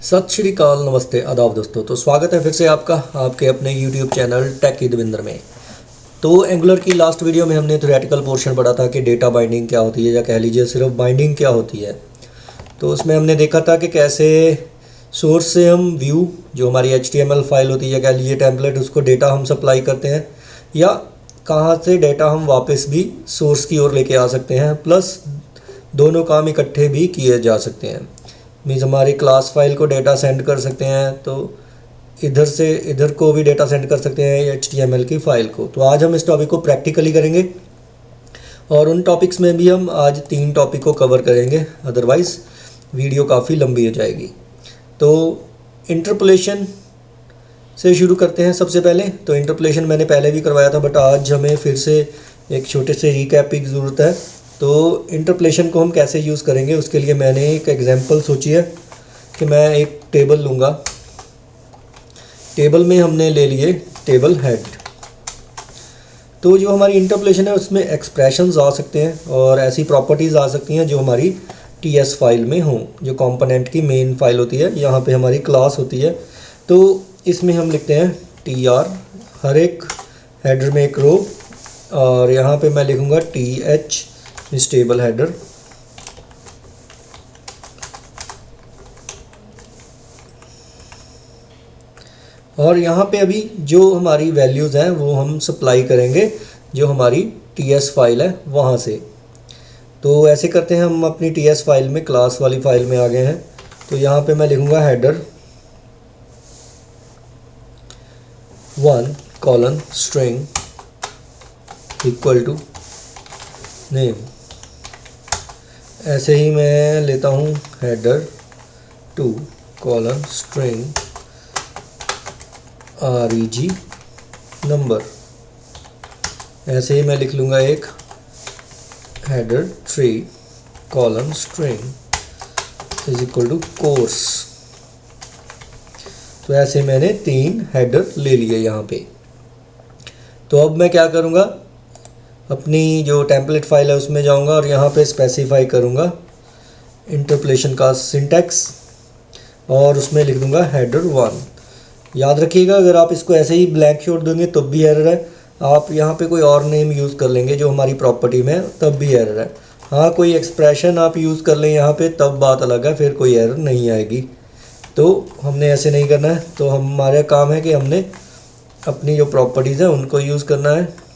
सत श्री अकाल, नमस्ते, आदाब दोस्तों। तो स्वागत है फिर से आपका आपके अपने YouTube चैनल टेक दविंदर में। तो एंगुलर की लास्ट वीडियो में हमने थ्योरेटिकल पोर्शन पढ़ा था कि डेटा बाइंडिंग क्या होती है, या कह लीजिए सिर्फ बाइंडिंग क्या होती है। तो उसमें हमने देखा था कि कैसे सोर्स से हम व्यू, जो हमारी HTML फाइल होती है, या कह लीजिए टेम्पलेट, उसको डेटा हम सप्लाई करते हैं, या कहाँ से डेटा हम वापस भी सोर्स की ओर लेके आ सकते हैं। प्लस दोनों काम इकट्ठे भी किए जा सकते हैं। मीन्स हमारी क्लास फाइल को डेटा सेंड कर सकते हैं, तो इधर से इधर को भी डेटा सेंड कर सकते हैं HTML की फ़ाइल को। तो आज हम इस टॉपिक को प्रैक्टिकली करेंगे, और उन टॉपिक्स में भी हम आज 3 टॉपिक को कवर करेंगे, अदरवाइज़ वीडियो काफ़ी लंबी हो जाएगी। तो इंटरपोलेशन से शुरू करते हैं सबसे पहले। तो इंटरपोलेशन मैंने पहले भी करवाया था, बट आज हमें फिर से एक छोटे से रिकैप की ज़रूरत है। तो इंटरपोलेशन को हम कैसे यूज़ करेंगे, उसके लिए मैंने एक एग्जांपल सोची है कि मैं एक टेबल लूँगा। टेबल में हमने ले लिए टेबल हेड। तो जो हमारी इंटरपोलेशन है उसमें एक्सप्रेशंस आ सकते हैं, और ऐसी प्रॉपर्टीज़ आ सकती हैं जो हमारी TS फाइल में हों, जो कंपोनेंट की मेन फाइल होती है। यहाँ पे हमारी क्लास होती है, तो इसमें हम लिखते हैं TR, हर एक हेडर में एक रो, और यहाँ पे मैं लिखूँगा TH इस टेबल हेडर। और यहाँ पे अभी जो हमारी वैल्यूज़ हैं वो हम सप्लाई करेंगे जो हमारी TS फाइल है वहाँ से। तो ऐसे करते हैं, हम अपनी TS फाइल में, क्लास वाली फाइल में आ गए हैं। तो यहाँ पे मैं लिखूँगा header 1 colon string equal to name. ऐसे ही मैं लेता हूँ header 2 colon string REG number. ऐसे ही मैं लिख लूँगा एक header 3 colon string is equal to course. तो ऐसे मैंने 3 हेडर ले लिए यहाँ पे। तो अब मैं क्या करूँगा, अपनी जो टेम्पलेट फाइल है उसमें जाऊंगा और यहाँ पे स्पेसिफाई करूँगा इंटरपोलेशन का सिंटैक्स, और उसमें लिख दूँगा हेडर 1। याद रखिएगा, अगर आप इसको ऐसे ही ब्लैंक छोड़ देंगे तब भी एरर है। आप यहाँ पे कोई और नेम यूज़ कर लेंगे जो हमारी प्रॉपर्टी में है, तब भी एरर है। हाँ, कोई एक्सप्रेशन आप यूज़ कर लें यहाँ पे, तब बात अलग है, फिर कोई एरर नहीं आएगी। तो हमने ऐसे नहीं करना है। तो हमारा काम है कि हमने अपनी जो प्रॉपर्टीज़ हैं उनको यूज़ करना है।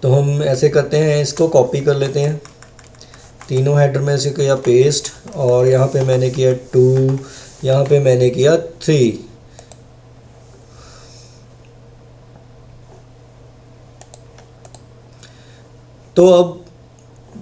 तो हम ऐसे करते हैं, इसको कॉपी कर लेते हैं, तीनों हेडर में से किया पेस्ट, और यहाँ पे मैंने किया 2, यहाँ पे मैंने किया 3। तो अब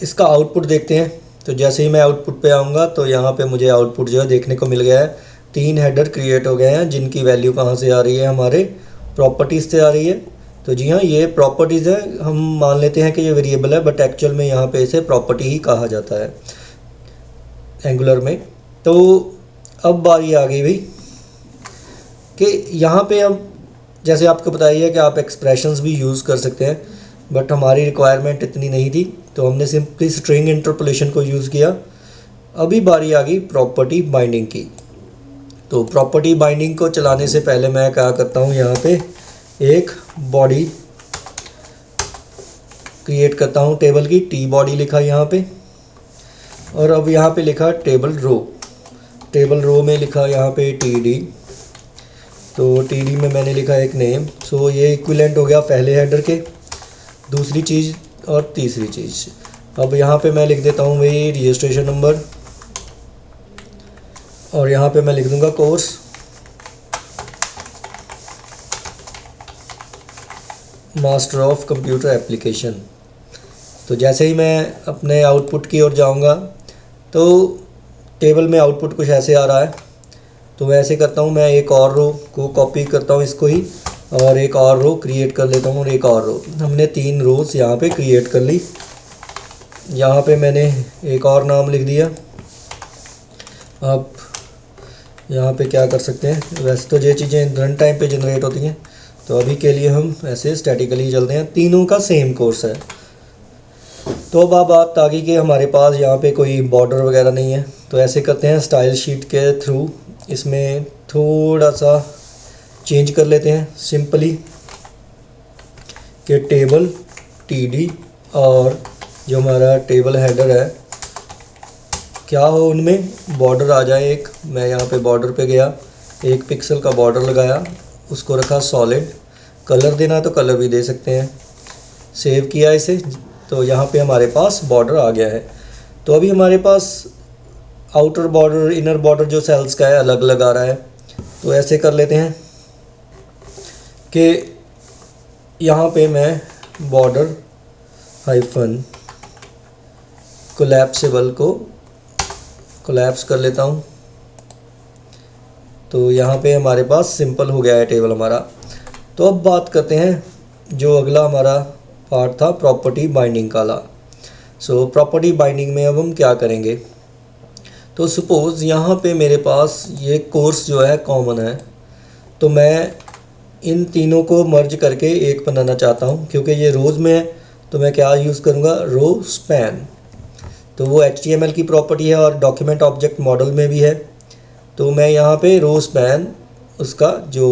इसका आउटपुट देखते हैं। तो जैसे ही मैं आउटपुट पे आऊँगा तो यहाँ पे मुझे आउटपुट जो है देखने को मिल गया है। 3 हेडर क्रिएट हो गए हैं, जिनकी वैल्यू कहाँ से आ रही है, हमारे प्रॉपर्टीज़ से आ रही है। तो जी हाँ, ये प्रॉपर्टीज़ है। हम मान लेते हैं कि ये वेरिएबल है, बट एक्चुअल में यहाँ पे इसे प्रॉपर्टी ही कहा जाता है एंगुलर में। तो अब बारी आ गई भाई कि यहाँ पे अब जैसे आपको बताइए कि आप एक्सप्रेशंस भी यूज़ कर सकते हैं, बट हमारी रिक्वायरमेंट इतनी नहीं थी, तो हमने सिंपली स्ट्रिंग इंटरपोलेशन को यूज़ किया। अभी बारी आ गई प्रॉपर्टी बाइंडिंग की। तो प्रॉपर्टी बाइंडिंग को चलाने से पहले मैं क्या करता हूँ, यहाँ पे एक बॉडी क्रिएट करता हूँ टेबल की। T बॉडी लिखा यहाँ पे, और अब यहाँ पे लिखा टेबल रो। टेबल रो में लिखा यहाँ पे TD। तो TD में मैंने लिखा एक नेम। सो ये इक्विवेलेंट हो गया पहले हेडर के, दूसरी चीज़ और तीसरी चीज़। अब यहाँ पे मैं लिख देता हूँ वही रजिस्ट्रेशन नंबर, और यहाँ पे मैं लिख दूँगा course. Master of computer application. तो जैसे ही मैं अपने आउटपुट की ओर जाऊँगा तो टेबल में आउटपुट कुछ ऐसे आ रहा है। तो मैं ऐसे करता हूँ, मैं एक और रो को कॉपी करता हूँ इसको ही, और एक और रो क्रिएट कर लेता हूँ, और एक और रो। हमने 3 रोज़ यहाँ पे क्रिएट कर ली। यहाँ पे मैंने एक और नाम लिख दिया। अब यहाँ पे क्या कर सकते हैं, वैसे तो ये चीज़ें रन टाइम पे जनरेट होती हैं, तो अभी के लिए हम ऐसे स्टैटिकली चलते हैं। तीनों का सेम कोर्स है। तो अब बात आ गई कि हमारे पास यहाँ पे कोई बॉर्डर वगैरह नहीं है, तो ऐसे करते हैं स्टाइल शीट के थ्रू इसमें थोड़ा सा चेंज कर लेते हैं सिंपली कि टेबल टीडी और जो हमारा टेबल हेडर है क्या हो उनमें बॉर्डर आ जाए एक। मैं यहाँ पे बॉर्डर पे गया, 1 पिक्सल का बॉर्डर लगाया, उसको रखा सॉलिड। कलर देना तो कलर भी दे सकते हैं। सेव किया इसे, तो यहाँ पे हमारे पास बॉर्डर आ गया है। तो अभी हमारे पास आउटर बॉर्डर इनर बॉर्डर जो सेल्स का है अलग अलग आ रहा है। तो ऐसे कर लेते हैं कि यहाँ पे मैं बॉर्डर हाइफन कोलैप्सिबल को कोलैप्स कर लेता हूँ। तो यहाँ पे हमारे पास सिंपल हो गया है टेबल हमारा। तो अब बात करते हैं जो अगला हमारा पार्ट था, प्रॉपर्टी बाइंडिंग वाला। सो प्रॉपर्टी बाइंडिंग में अब हम क्या करेंगे, तो सपोज़ यहाँ पे मेरे पास ये कोर्स जो है कॉमन है, तो मैं इन तीनों को मर्ज करके एक बनाना चाहता हूँ। क्योंकि ये रोज़ में है तो मैं क्या यूज़ करूँगा, रो स्पैन। तो वो HTML की प्रॉपर्टी है और डॉक्यूमेंट ऑब्जेक्ट मॉडल में भी है। तो मैं यहाँ पे रो स्पैन उसका जो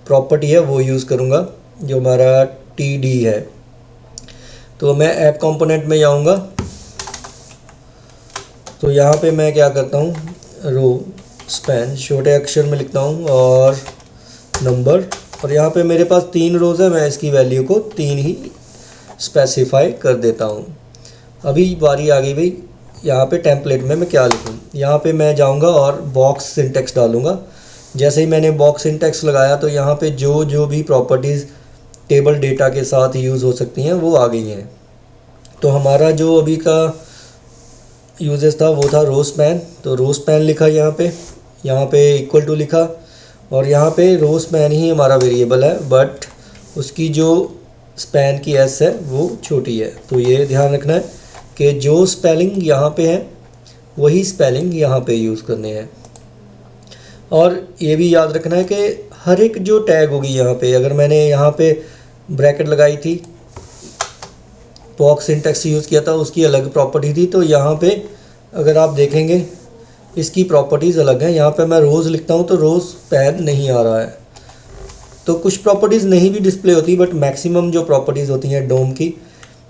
प्रॉपर्टी है वो यूज़ करूँगा, जो हमारा TD है। तो मैं ऐप कंपोनेंट में जाऊँगा, तो यहाँ पे मैं क्या करता हूँ, रो स्पैन छोटे अक्षर में लिखता हूँ और नंबर, और यहाँ पे मेरे पास 3 रोज़ है, मैं इसकी वैल्यू को 3 ही स्पेसिफाई कर देता हूँ। अभी बारी आ गई भाई यहाँ पे टेम्पलेट में मैं क्या लिखूँ। यहाँ पे मैं जाऊँगा और बॉक्स सिंटेक्स डालूँगा। जैसे ही मैंने बॉक्स सिंटेक्स लगाया तो यहाँ पे जो भी प्रॉपर्टीज़ टेबल डेटा के साथ यूज़ हो सकती हैं वो आ गई हैं। तो हमारा जो अभी का यूजेस था वो था रो स्पैन। तो रो स्पैन लिखा यहाँ पे इक्वल टू लिखा, और यहाँ पे रो स्पैन ही हमारा वेरिएबल है, बट उसकी जो स्पैन की एस है वो छोटी है। तो ये ध्यान रखना है कि जो स्पेलिंग यहाँ पे है वही स्पेलिंग यहाँ पे यूज़ करने हैं। और ये भी याद रखना है कि हर एक जो टैग होगी यहाँ पे, अगर मैंने यहाँ पे ब्रैकेट लगाई थी, बॉक्स सिंटेक्स यूज़ किया था, उसकी अलग प्रॉपर्टी थी। तो यहाँ पे अगर आप देखेंगे इसकी प्रॉपर्टीज़ अलग हैं। यहाँ पे मैं रोज़ लिखता हूँ तो रोज़ पैन नहीं आ रहा है। तो कुछ प्रॉपर्टीज़ नहीं भी डिस्प्ले होती, बट मैक्सिमम जो प्रॉपर्टीज़ होती हैं डोम की,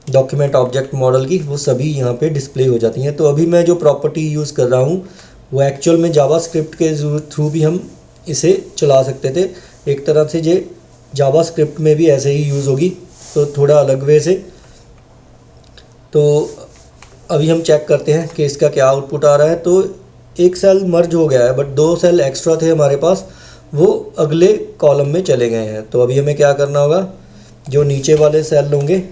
डॉक्यूमेंट ऑब्जेक्ट मॉडल की, वो सभी यहाँ पे डिस्प्ले हो जाती हैं। तो अभी मैं जो प्रॉपर्टी यूज़ कर रहा हूँ वो एक्चुअल में जावास्क्रिप्ट के थ्रू भी हम इसे चला सकते थे। एक तरह से ये जावास्क्रिप्ट में भी ऐसे ही यूज़ होगी, तो थोड़ा अलग वे से। तो अभी हम चेक करते हैं कि इसका क्या आउटपुट आ रहा है। तो एक सेल मर्ज हो गया है, बट 2 सेल एक्स्ट्रा थे हमारे पास, वो अगले कॉलम में चले गए हैं। तो अभी हमें क्या करना होगा, जो नीचे वाले सेल होंगे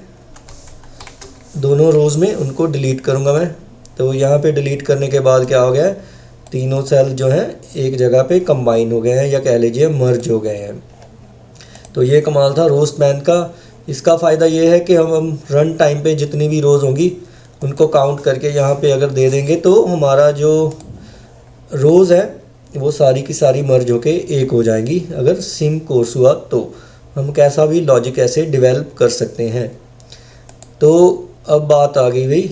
दोनों रोज़ में, उनको डिलीट करूंगा मैं। तो यहाँ पे डिलीट करने के बाद क्या हो गया है, तीनों सेल जो हैं एक जगह पे कंबाइन हो गए हैं, या कह लीजिए मर्ज हो गए हैं। तो ये कमाल था रो स्पैन का। इसका फ़ायदा ये है कि हम रन टाइम पे जितनी भी रोज़ होंगी उनको काउंट करके यहाँ पे अगर दे देंगे तो हमारा जो रोज़ है वो सारी की सारी मर्ज होके एक हो जाएंगी। अगर सिम कोर्स हुआ तो हम कैसा भी लॉजिक ऐसे डेवलप कर सकते हैं। तो अब बात आ गई भाई,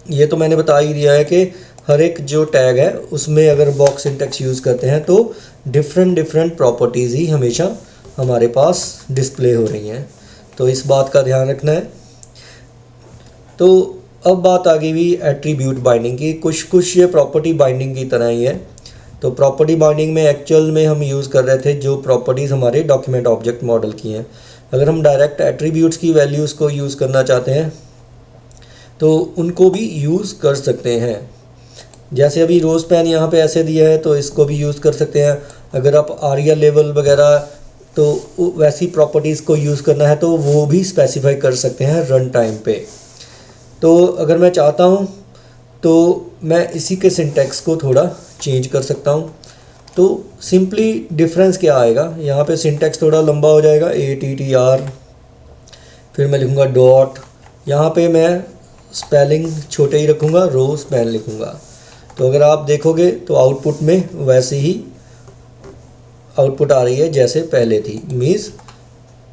ये तो मैंने बता ही दिया है कि हर एक जो टैग है उसमें अगर बॉक्स सिंटेक्स यूज़ करते हैं तो डिफरेंट प्रॉपर्टीज़ ही हमेशा हमारे पास डिस्प्ले हो रही हैं। तो इस बात का ध्यान रखना है। तो अब बात आ गई हुई एट्रीब्यूट बाइंडिंग की। कुछ ये प्रॉपर्टी बाइंडिंग की तरह ही है। तो प्रॉपर्टी बाइंडिंग में एक्चुअल में हम यूज़ कर रहे थे जो प्रॉपर्टीज़ हमारे डॉक्यूमेंट ऑब्जेक्ट मॉडल की हैं। अगर हम डायरेक्ट एट्रीब्यूट्स की वैल्यूज़ को यूज़ करना चाहते हैं तो उनको भी यूज़ कर सकते हैं। जैसे अभी रोज़ पैन यहाँ पे ऐसे दिया है तो इसको भी यूज़ कर सकते हैं। अगर आप आरिया लेवल वगैरह तो वैसी प्रॉपर्टीज़ को यूज़ करना है तो वो भी स्पेसिफाई कर सकते हैं रन टाइम पे। तो अगर मैं चाहता हूँ तो मैं इसी के सिंटैक्स को थोड़ा चेंज कर सकता हूँ। तो सिंपली डिफरेंस क्या आएगा, यहाँ पे सिंटैक्स थोड़ा लंबा हो जाएगा, ATTR, फिर मैं लिखूँगा डॉट, यहाँ पे मैं स्पेलिंग छोटे ही रखूँगा, रो स्पेल लिखूँगा। तो अगर आप देखोगे तो आउटपुट में वैसे ही आउटपुट आ रही है जैसे पहले थी। मीन्स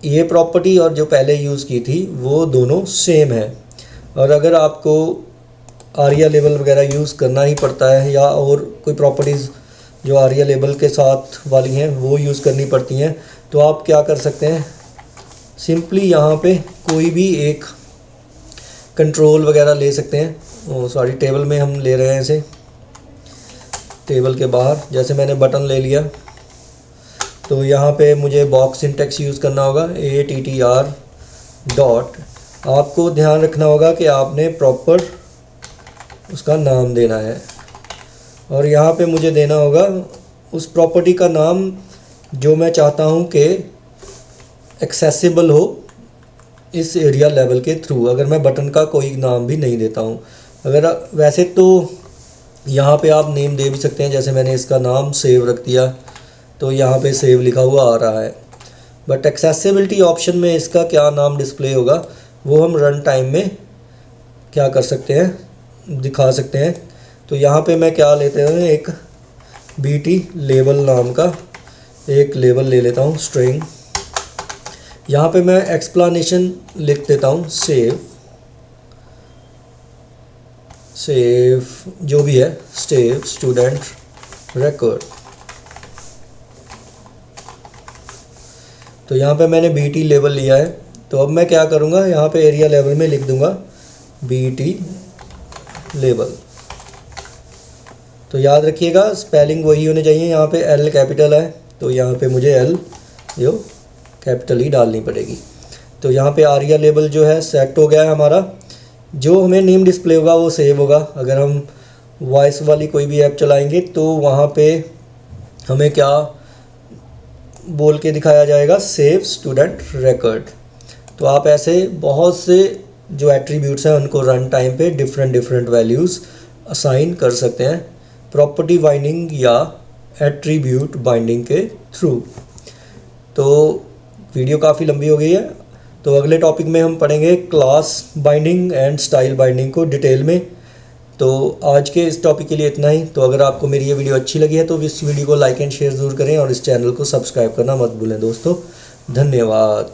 ये प्रॉपर्टी और जो पहले यूज़ की थी वो दोनों सेम है। और अगर आपको आरिया लेवल वगैरह यूज़ करना ही पड़ता है या और कोई प्रॉपर्टीज़ जो आरिया लेबल के साथ वाली हैं वो यूज़ करनी पड़ती हैं। तो आप क्या कर सकते हैं, सिंपली यहाँ पे कोई भी एक कंट्रोल वगैरह ले सकते हैं। सॉरी, टेबल में हम ले रहे हैं इसे, टेबल के बाहर जैसे मैंने बटन ले लिया, तो यहाँ पे मुझे बॉक्स सिंटेक्स यूज़ करना होगा, ATTR डॉट। आपको ध्यान रखना होगा कि आपने प्रॉपर उसका नाम देना है, और यहाँ पे मुझे देना होगा उस प्रॉपर्टी का नाम जो मैं चाहता हूँ कि एक्सेसिबल हो इस एरिया लेवल के थ्रू। अगर मैं बटन का कोई नाम भी नहीं देता हूँ, अगर वैसे तो यहाँ पे आप नेम दे भी सकते हैं, जैसे मैंने इसका नाम सेव रख दिया तो यहाँ पे सेव लिखा हुआ आ रहा है। बट एक्सेसिबिलिटी ऑप्शन में इसका क्या नाम डिस्प्ले होगा वो हम रन टाइम में क्या कर सकते हैं, दिखा सकते हैं। तो यहाँ पे मैं क्या लेते हैं, एक BT लेबल नाम का एक लेबल ले लेता हूँ, स्ट्रिंग। यहाँ पे मैं एक्सप्लेनेशन लिख देता हूँ, सेव जो भी है, सेव स्टूडेंट रिकॉर्ड। तो यहाँ पे मैंने BT लेबल लिया है। तो अब मैं क्या करूँगा, यहाँ पे एरिया लेवल में लिख दूँगा BT लेबल। तो याद रखिएगा स्पेलिंग वही होने चाहिए, यहाँ पे L कैपिटल है तो यहाँ पे मुझे L जो कैपिटल ही डालनी पड़ेगी। तो यहाँ पे आरिया लेबल जो है सेट हो गया है हमारा। जो हमें नेम डिस्प्ले होगा वो सेव होगा। अगर हम वॉइस वाली कोई भी ऐप चलाएंगे तो वहाँ पे हमें क्या बोल के दिखाया जाएगा, सेव स्टूडेंट रिकॉर्ड। तो आप ऐसे बहुत से जो एट्रीब्यूट्स हैं उनको रन टाइम पे डिफरेंट वैल्यूज़ असाइन कर सकते हैं प्रॉपर्टी बाइंडिंग या एट्रीब्यूट बाइंडिंग के थ्रू। तो वीडियो काफ़ी लंबी हो गई है, तो अगले टॉपिक में हम पढ़ेंगे class binding and style binding को डिटेल में। तो आज के इस टॉपिक के लिए इतना ही। तो अगर आपको मेरी ये वीडियो अच्छी लगी है तो इस वीडियो को लाइक एंड शेयर ज़रूर करें और इस चैनल को सब्सक्राइब करना मत भूलें दोस्तों। धन्यवाद।